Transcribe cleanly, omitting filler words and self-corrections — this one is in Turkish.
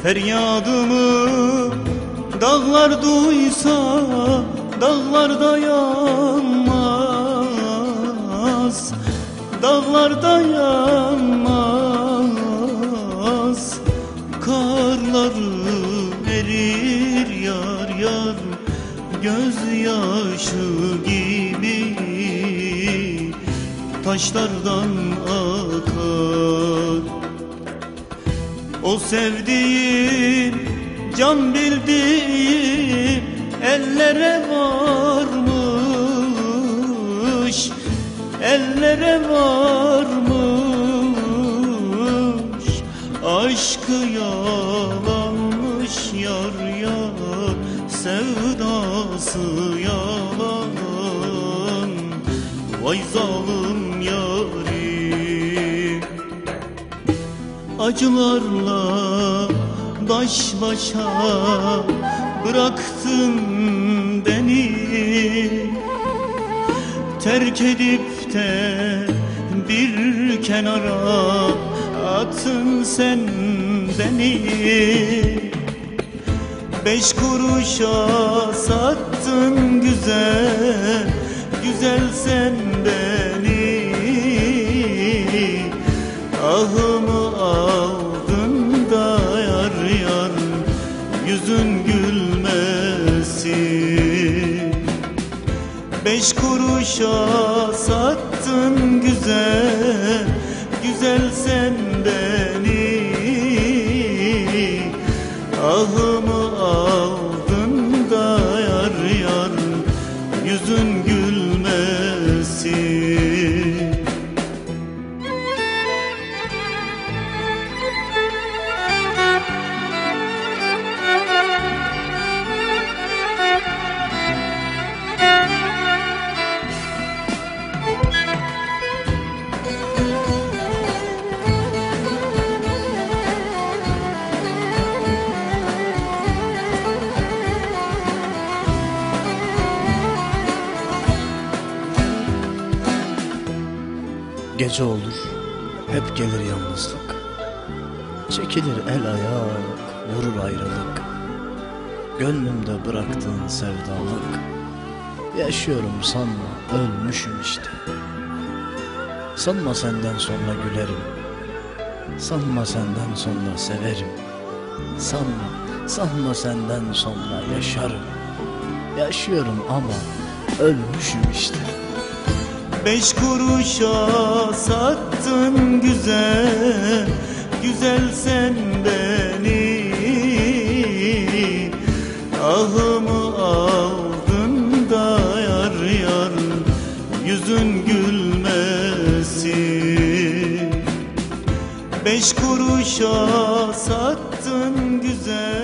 Feryadımı dağlar duysa dağlar dayanmaz, dağlar dayanmaz. Karları erir yar yar, gözyaşı gibi taşlardan akar. O sevdiğim, can bildiğim ellere varmış, ellere varmış. Aşkı yalanmış yar yar, sevdası yalan. Vay zalim yarim, acılarla baş başa bıraktın beni. Terk edip de bir kenara attın sen beni. 5 kuruşa sattın güzel, güzel sen beni. Ahımı aldın da yar yar, yüzün gülmesin. 5 kuruşa sattın güzel, güzel sen beni. Ahımı aldın da yar yar, yüzün gülmesin. Gece olur, hep gelir yalnızlık. Çekilir el ayak, vurur ayrılık. Gönlümde bıraktığın sevdalık. Yaşıyorum sanma, ölmüşüm işte. Sanma senden sonra gülerim, sanma senden sonra severim. Sanma senden sonra yaşarım. Yaşıyorum ama ölmüşüm işte. 5 kuruşa sattın güzel, güzel sen beni. Ahımı aldın da yar yar, yüzün gülmesin. 5 kuruşa sattın güzel.